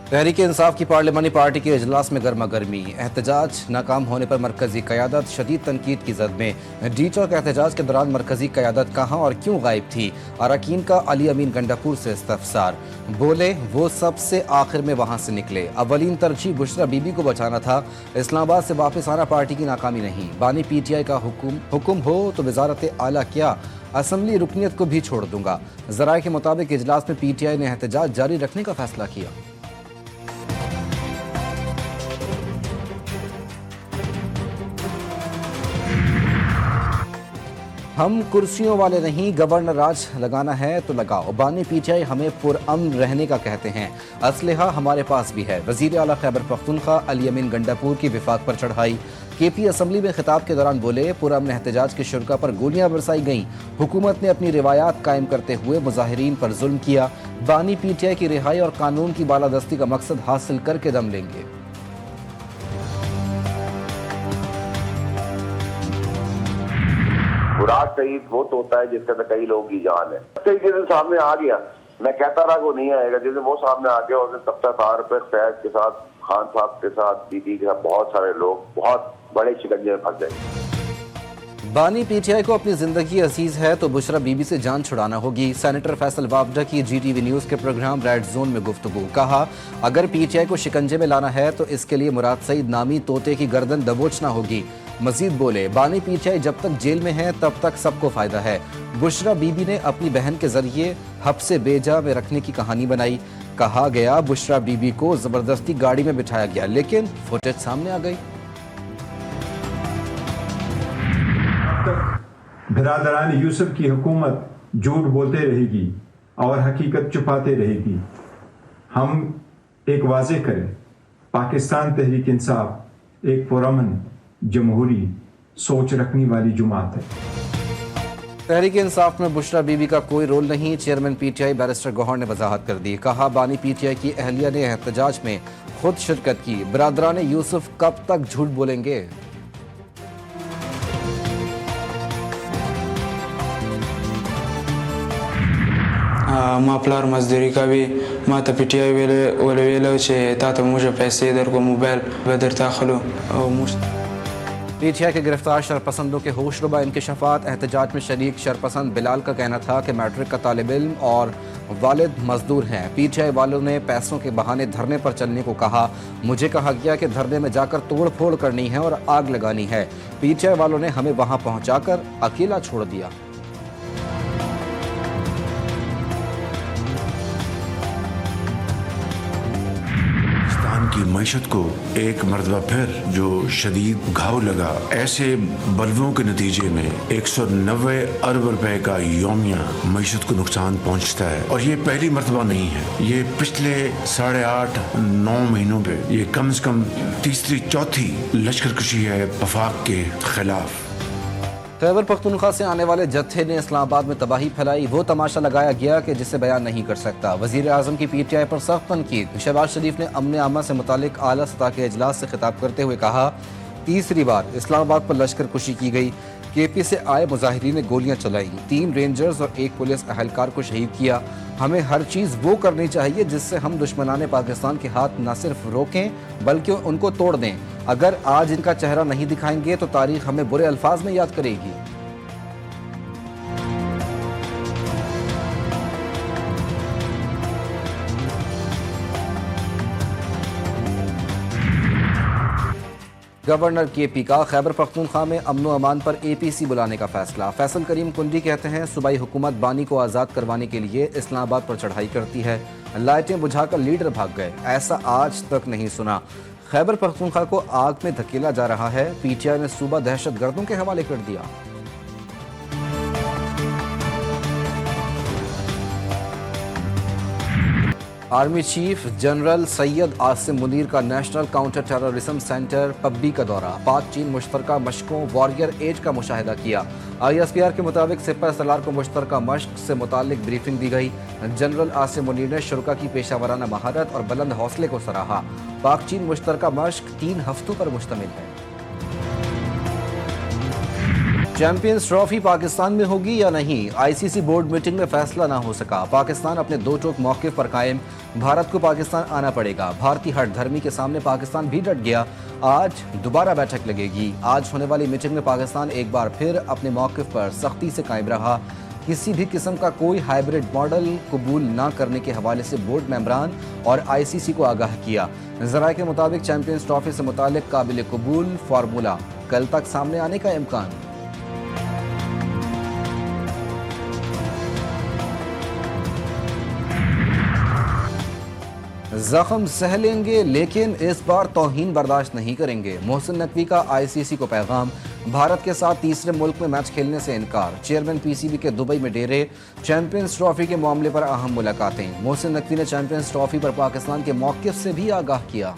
तहरीक इंसाफ की पार्लिमानी पार्टी के इजलास में गर्मा गर्मी। एहतजाज नाकाम होने पर मरकजी क़यादत शदीद तनकीद की जद में। डी चौक एहतजाज के दौरान मरकजी क़यादत कहाँ और क्यों गायब थी? अरकान का अली अमीन गंडापुर से इस्तफसार। बोले वो सबसे आखिर में वहाँ से निकले। अवलीन तरजीह बुशरा बीबी को बचाना था। इस्लामाबाद से वापस आना पार्टी की नाकामी नहीं। बानी PTI का हुक्म हो तो वजारत आला क्या, असम्बली रुकनियत को भी छोड़ दूंगा। ज़राए के मुताबिक इजलास में PTI ने एहतजाज जारी रखने का फैसला किया। हम कुर्सियों वाले नहीं, गवर्नर राज लगाना है तो लगाओ। बानी PTI हमें पुरअमन रहने का कहते हैं, असलहा हमारे पास भी है। वज़ीर आला खैबर पख्तूनख्वा अली अमीन गंडापुर की विफाक पर चढ़ाई। KP असम्बली में खिताब के दौरान बोले, पुरअमन एहतजाज के शुरका पर गोलियां बरसाई गईं। हुकूमत ने अपनी रिवायात कायम करते हुए मुजाहिरीन पर जुल्म किया। बानी PTI की रिहाई और कानून की बालादस्ती का मकसद हासिल करके दम लेंगे। मुराद शहीद वो तो होता है जिसके अंदर कई लोगों की जान है। जिस दिन सामने आ गया, मैं कहता रहा वो नहीं आएगा, जिस दिन वो सामने आ गया उस दिन तब तक फैज के साथ, खान साहब के साथ, दीदी के साथ बहुत सारे लोग बहुत बड़े शिकंजे में फंस जाएंगे। बानी PTI को अपनी जिंदगी अजीज है तो बुशरा बीबी से जान छुड़ाना होगी। सेनेटर फैसल वावडा की GTV न्यूज के प्रोग्राम रेड जोन में गुफ्तगू। कहा, अगर PTI को शिकंजे में लाना है तो इसके लिए मुराद सईद नामी तोते की गर्दन दबोचना होगी। मजीद बोले, बानी PTI जब तक जेल में है तब तक सबको फायदा है। बुशरा बीबी ने अपनी बहन के जरिए हब्से बेजा में रखने की कहानी बनाई। कहा गया बुशरा बीबी को जबरदस्ती गाड़ी में बिठाया गया, लेकिन फुटेज सामने आ गई। बिरादरान यूसुफ की हुकूमत झूठ बोलते रहेगी और हकीकत छुपाते रहेगी। हम एक वाज़ेह करें, पाकिस्तान तहरीक इंसाफ एक पुरअमन जमहूरी सोच रखने वाली जुमात है। तहरीक इंसाफ में बुशरा बीबी का कोई रोल नहीं। चेयरमैन PTI बैरिस्टर गौहर ने वजाहत कर दी। कहा, बानी PTI की अहलिया ने एहतजाज में खुद शिरकत की। बिरादरान यूसुफ कब तक झूठ बोलेंगे? ما پلار مزدوری کوي، ما ته PTI ویلو چې تا ته موږ پیسې درکو، موبایل به درته اخلو او موږ PTI के गिरफ्तार शरपसंदों के होशरुबा इंकशाफात। एहतजाज में शरीक शरपसंद बिलाल का कहना था कि मैट्रिक का तालिब इल्म और वालिद मजदूर हैं। PTI वालों ने पैसों के बहाने धरने पर चलने को कहा। मुझे कहा गया कि धरने में जाकर तोड़ फोड़ करनी है और आग लगानी है। PTI वालों ने हमें वहां पहुंचाकर अकेला छोड़ दिया। की मईशत को एक मरतबा फिर जो शदीद घाव लगा, ऐसे बलवों के नतीजे में 190 अरब रुपए का यौमिया मईशत को नुकसान पहुंचता है। और ये पहली मरतबा नहीं है, ये पिछले 8.5-9 महीनों पे ये कम से कम तीसरी चौथी लश्करकशी है वफाक के खिलाफ। खैबर पख्तूनख्वा से आने वाले जत्थे ने इस्लामाबाद में तबाही फैलाई। वो तमाशा लगाया गया कि जिसे बयान नहीं कर सकता। वज़ीर आज़म की PTI पर सख्त तनकीद। शहबाज शरीफ ने अमन आमा से मुतालिक आला सतह के इजलास से खिताब करते हुए कहा, तीसरी बार इस्लामाबाद पर लश्कर कुशी की गई। KP से आए मुजाहिरीन ने गोलियां चलाई। 3 रेंजर्स और 1 पुलिस अहलकार को शहीद किया। हमें हर चीज़ वो करनी चाहिए जिससे हम दुश्मनाने पाकिस्तान के हाथ न सिर्फ रोकें बल्कि उनको तोड़ दें। अगर आज इनका चेहरा नहीं दिखाएंगे तो तारीख हमें बुरे अल्फाज में याद करेगी। गवर्नर KP का खैबर पख्तूनख्वा में अमन व अमान पर APC बुलाने का फैसला। फैसल करीम कुंडी कहते हैं, सूबाई हुकूमत बानी को आज़ाद करवाने के लिए इस्लामाबाद पर चढ़ाई करती है। लाइटें बुझाकर लीडर भाग गए, ऐसा आज तक नहीं सुना। खैबर पख्तूनख्वा को आग में धकेला जा रहा है। PTI ने सूबा दहशत गर्दों के हवाले कर दिया। Army chief general Syed Asim Munir का नेशनल काउंटर टेररिज्म सेंटर पब्बी का दौरा। पाक चीन मुश्तरका मशकों वॉरियर एज का मुशाहिदा किया। ISPR के मुताबिक सिपह सलार को मुश्तरका मश्क से मुतालिक ब्रीफिंग दी गई। जनरल आसिम मुनीर ने शुरका की पेशावराना महारत और बुलंद हौसले को सराहा। पाक चीन मुश्तरका मश्क 3 हफ्तों पर मुश्तमिल है। चैंपियंस ट्रॉफी पाकिस्तान में होगी या नहीं, आईसीसी बोर्ड मीटिंग में फैसला ना हो सका। पाकिस्तान अपने दो टोक मौक़िफ़ पर कायम, भारत को पाकिस्तान आना पड़ेगा। भारतीय हठधर्मी के सामने पाकिस्तान भी डट गया। आज दोबारा बैठक लगेगी। आज होने वाली मीटिंग में पाकिस्तान एक बार फिर अपने मौक़िफ़ पर सख्ती से कायम रहा। किसी भी किस्म का कोई हाइब्रिड मॉडल कबूल ना करने के हवाले से बोर्ड मेंबरान और आईसीसी को आगाह किया। ज़राए के मुताबिक चैंपियंस ट्रॉफी से मुतालिक काबिल कबूल फार्मूला कल तक सामने आने का इम्कान। जख्म सह लेंगे लेकिन इस बार तौहीन बर्दाश्त नहीं करेंगे। मोहसिन नकवी का आईसीसी को पैगाम। भारत के साथ तीसरे मुल्क में मैच खेलने से इनकार। चेयरमैन पीसीबी के दुबई में डेरे। चैंपियंस ट्रॉफी के मामले पर अहम मुलाकातें। मोहसिन नकवी ने चैंपियंस ट्रॉफी पर पाकिस्तान के मौक़िफ़ से भी आगाह किया।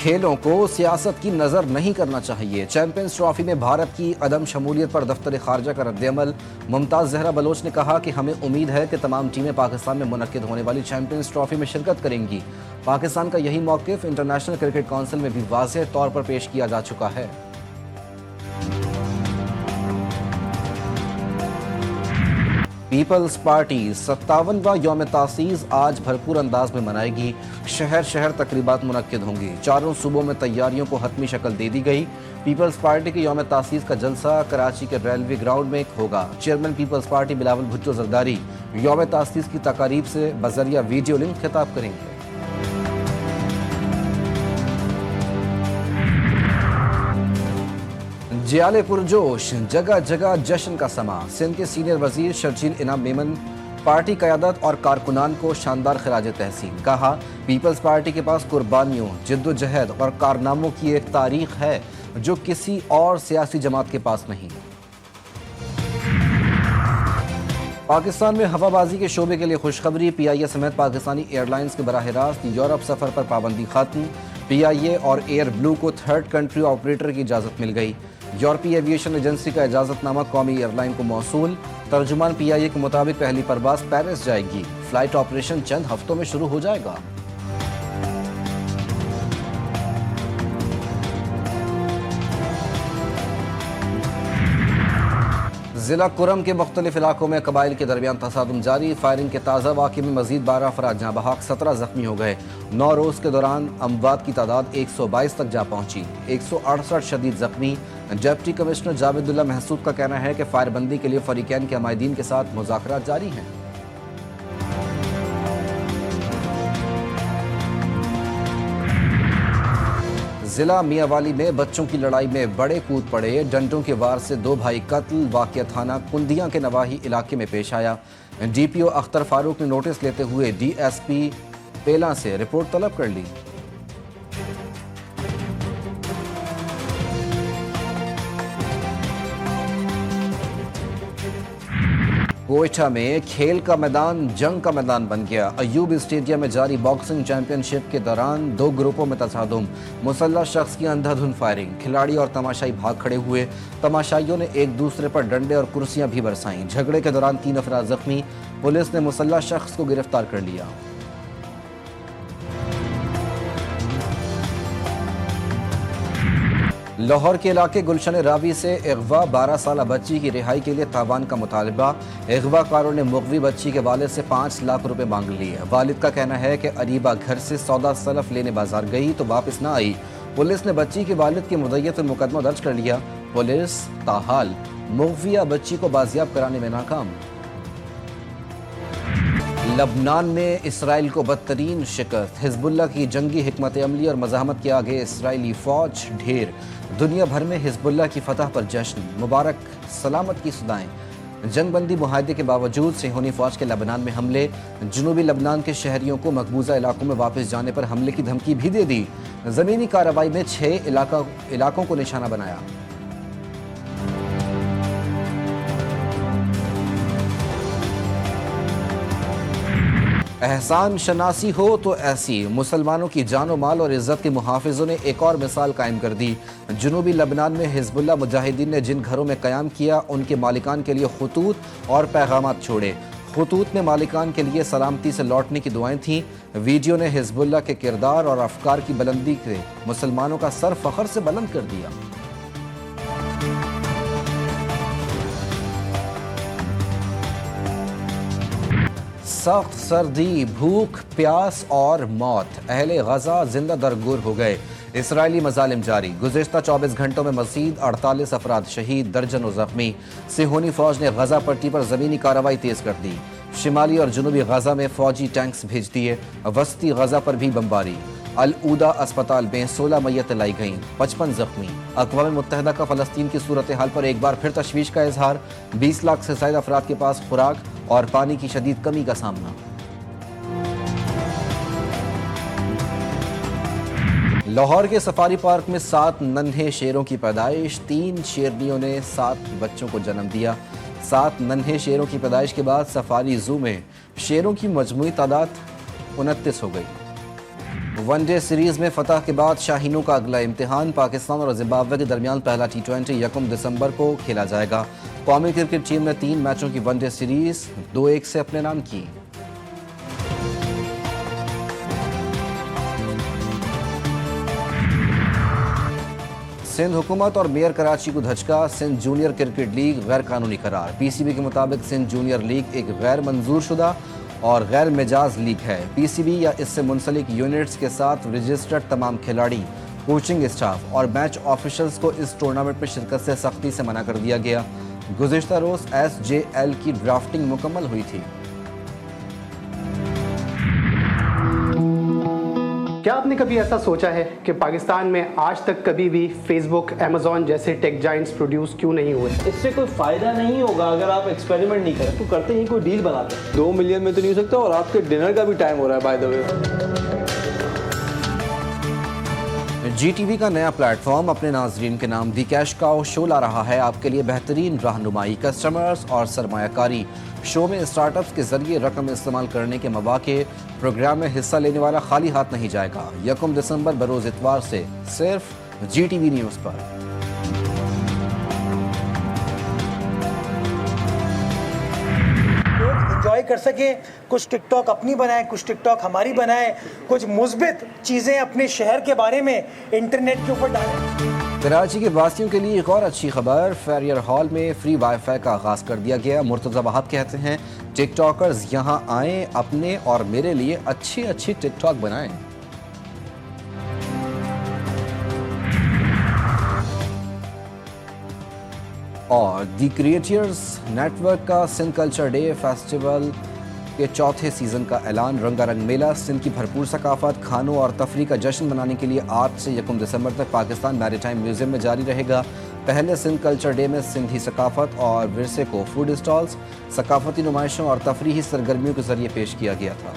खेलों को सियासत की नज़र नहीं करना चाहिए। चैंपियंस ट्रॉफी में भारत की अदम शमूलियत पर दफ्तर खारजा का रद्द-ए-अमल। मुमताज़ ज़हरा बलोच ने कहा कि हमें उम्मीद है कि तमाम टीमें पाकिस्तान में मुनक्किद होने वाली चैंपियंस ट्रॉफी में शिरकत करेंगी। पाकिस्तान का यही मौक़िफ़ इंटरनेशनल क्रिकेट काउंसिल में भी वाज़ेह तौर पर पेश किया जा चुका है। पीपल्स पार्टी 57वां यौम तासीस आज भरपूर अंदाज में मनाएगी। शहर शहर तकरीबात मुनक्किद होंगी। चारों सूबों में तैयारियों को हतमी शक्ल दे दी गई। पीपल्स पार्टी के यौम तासीस का जलसा कराची के रेलवे ग्राउंड में होगा। Chairman peoples party Bilawal Bhutto Zardari यौम तासीस की तकारीब से बजरिया वीडियो लिंक खिताब करेंगे। जियाले पुरजोश, जगह जगह जश्न का समा। सिंध के सीनियर वजीर शर्जील इनाम मेमन पार्टी क़यादत और कारकुनान को शानदार खिराज तहसीन। कहा, पीपल्स पार्टी के पास कुर्बानियों, जिद्दोजहद और कारनामों की एक तारीख है जो किसी और सियासी जमात के पास नहीं। पाकिस्तान में हवाबाजी के शोबे के लिए खुशखबरी। पीआईए समेत पाकिस्तानी एयरलाइंस के बराह रास्त यूरोप सफ़र पर पाबंदी खत्म। पीआईए और एयर ब्लू को थर्ड कंट्री ऑपरेटर की इजाज़त मिल गई। यूरोपीय एविएशन एजेंसी का इजाज़तनामा कौमी एयरलाइन को मौसूल। तर्जुमान पीआईए के मुताबिक पहली परवाज़ पेरिस जाएगी। फ्लाइट ऑपरेशन चंद हफ्तों में शुरू हो जाएगा। ज़िला कुरम के मुख्तलिफ इलाकों में कबाइल के दरमियान तसादुम जारी। फायरिंग के ताज़ा वाक़े में मज़ीद 12 अफराद जहाँ बहक 17 ज़ख्मी हो गए। 9 रोज़ के दौरान अमवात की तादाद 122 तक जा पहुँची। 168 शदीद ज़ख्मी। डिप्टी कमिश्नर जावेदुल्ला महसूद का कहना है कि फायरबंदी के लिए फ़रीक़ैन के अमायदीन के साथ मुज़ाकरात जारी हैं। जिला मियांवाली में बच्चों की लड़ाई में बड़े कूद पड़े। डंडों के वार से 2 भाई कत्ल। वाक़या थाना कुंदियां के नवाही इलाके में पेश आया। डीपीओ अख्तर फारूक ने नोटिस लेते हुए डीएसपी पेला से रिपोर्ट तलब कर ली। कोयटा में खेल का मैदान जंग का मैदान बन गया। अयूब स्टेडियम में जारी बॉक्सिंग चैंपियनशिप के दौरान 2 ग्रुपों में तसादुम। मुसल्लह शख्स की अंधाधुंध फायरिंग। खिलाड़ी और तमाशाई भाग खड़े हुए। तमाशाइयों ने एक दूसरे पर डंडे और कुर्सियां भी बरसाईं। झगड़े के दौरान 3 अफराद जख्मी। पुलिस ने मुसल्लह शख्स को गिरफ्तार कर लिया। लाहौर के इलाके गुलशन रावी से अगवा 12 साल बच्ची की रिहाई के लिए तावान का मुतालबा। अगवाकारों ने मुगवी बच्ची के वालिद से 5 लाख रुपए मांग लिए। वालिद का कहना है कि अरीबा घर से सौदा सलफ लेने बाजार गई तो वापस ना आई। पुलिस ने बच्ची के वालिद की मुद्दत में मुकदमा दर्ज कर लिया। पुलिस ताहाल मुगविया बच्ची को बाजियाब कराने में नाकाम। लबनान में इसराइल को बदतरीन शिकस्त। हिजबुल्लाह की जंगी हिकमत अमली और मज़ाहमत के आगे इसराइली फ़ौज ढेर। दुनिया भर में हिजबुल्लाह की फतह पर जश्न। मुबारक सलामत की सदाएं। जंगबंदी मुआहदे के बावजूद सिहोनी फ़ौज के लबनान में हमले। जनूबी लबनान के शहरियों को मकबूजा इलाकों में वापस जाने पर हमले की धमकी भी दे दी। ज़मीनी कार्रवाई में 6 इलाकों को निशाना बनाया। एहसान शनासी हो तो ऐसी। मुसलमानों की जानो माल और इज़्ज़त के मुहाफ़िज़ों ने एक और मिसाल कायम कर दी। जनूबी लबनान में हिजबुल्लाह मुजाहिदीन ने जिन घरों में क़याम किया उनके मालिकान के लिए खुतूत और पैगामात छोड़े। خطوط میں مالکان کے لیے سلامتی سے لوٹنے کی دعائیں تھیں۔ ویڈیو نے حزب اللہ کے کردار اور افکار کی بلندی سے مسلمانوں کا سر فخر سے بلند کر دیا۔ سخت سردی، بھوک، پیاس اور موت، اہل غزہ زندہ درگور ہو گئے۔ اسرائیلی مظالم جاری، گزشتہ 24 گھنٹوں میں مزید 48 افراد شہید، درجنوں زخمی۔ صہیونی فوج نے غزہ پٹی پر زمینی کارروائی تیز کر دی، شمالی اور جنوبی غزہ میں فوجی ٹینکس بھیج دیے، وسطی غزہ پر بھی بمباری۔ العودہ اسپتال میں 16 میتیں لائی گئیں، 55 زخمی۔ اقوام متحدہ کا فلسطین کی صورتحال پر ایک بار پھر تشویش کا اظہار، 20 لاکھ سے زائد افراد کے پاس خوراک اور پانی کی شدید کمی کا سامنا۔ لاہور کے سفاری پارک میں 7 ننھے شیروں کی پیدائش، 3 شیرنیوں نے 7 بچوں کو جنم دیا۔ 7 ننھے شیروں کی پیدائش کے بعد سفاری زو میں شیروں کی مجموعی تعداد 29 ہو گئی۔ ون ڈے سیریز میں فتح کے بعد شاہینوں کا اگلا امتحان، پاکستان اور زمبابوے کے درمیان پہلا T20 یکم دسمبر کو کھیلا جائے گا۔ قومی کرکٹ ٹیم نے 3 میچوں کی ون ڈے سیریز 2-1 سے اپنے نام کی۔ سندھ حکومت اور میئر کراچی کو دھچکا، سندھ جونیئر کرکٹ لیگ غیر قانونی قرار۔ PCB کے مطابق سندھ جونیئر لیگ ایک غیر منظور شدہ اور غیر مجاز لیگ ہے۔ PCB یا اس سے منسلک یونٹس کے ساتھ رجسٹرڈ تمام کھلاڑی، کوچنگ اسٹاف اور میچ آفیشلز کو اس ٹورنامنٹ میں شرکت سے سختی سے منع کر دیا گیا۔ گزشتہ روز SJL کی ڈرافٹنگ مکمل ہوئی تھی۔ کیا آپ نے کبھی ایسا سوچا ہے کہ پاکستان میں آج تک کبھی بھی فیس بک، ایمیزون جیسے ٹیک جائنٹس پروڈیوس کیوں نہیں ہوئے؟ اس سے کوئی فائدہ نہیں ہوگا اگر آپ ایکسپیریمنٹ نہیں کریں تو کرتے ہی کوئی ڈیل بناتے ہیں۔ 2 ملین میں تو نہیں ہو سکتا، اور آپ کے ڈنر کا بھی ٹائم ہو رہا ہے بائی دا وے۔ GTV کا نیا پلیٹ فارم اپنے ناظرین کے نام دی کیش کاؤ شو لا رہا ہے۔ آپ کے لیے بہترین رہنمائی، کسٹمرز اور سرمایہ کاری۔ شو میں اسٹارٹ اپس کے ذریعے رقم استعمال کرنے کے مواقع، پروگرام میں حصہ لینے والا خالی ہاتھ نہیں جائے گا۔ 1 دسمبر بروز اتوار سے صرف GTV نیوز پر۔ انجوائے کر سکیں، کچھ ٹک ٹاک اپنی بنائیں، کچھ ٹک ٹاک ہماری بنائیں، کچھ مثبت چیزیں اپنے شہر کے بارے میں انٹرنیٹ کے اوپر ڈالیں۔ کراچی کے واسیوں کے لیے ایک اور اچھی خبر، فیریر ہال میں فری وائی فائی کا آغاز کر دیا گیا۔ مرتضی وہاب کہتے ہیں ٹک ٹاکرز یہاں آئیں، اپنے اور میرے لیے اچھی ٹک ٹاک بنائیں۔ اور دی کریٹرز نیٹ ورک کا سندھ کلچر ڈے فیسٹیول کے 4تھے سیزن کا اعلان۔ رنگا رنگ میلہ، سندھ کی بھرپور ثقافت، کھانوں اور تفریح کا جشن منانے کے لیے 8 سے 1 دسمبر تک پاکستان میری ٹائم میوزیم میں جاری رہے گا۔ پہلے سندھ کلچر ڈے میں سندھی ثقافت اور ورثے کو فوڈ اسٹالز، ثقافتی نمائشوں اور تفریحی سرگرمیوں کے ذریعے پیش کیا گیا تھا۔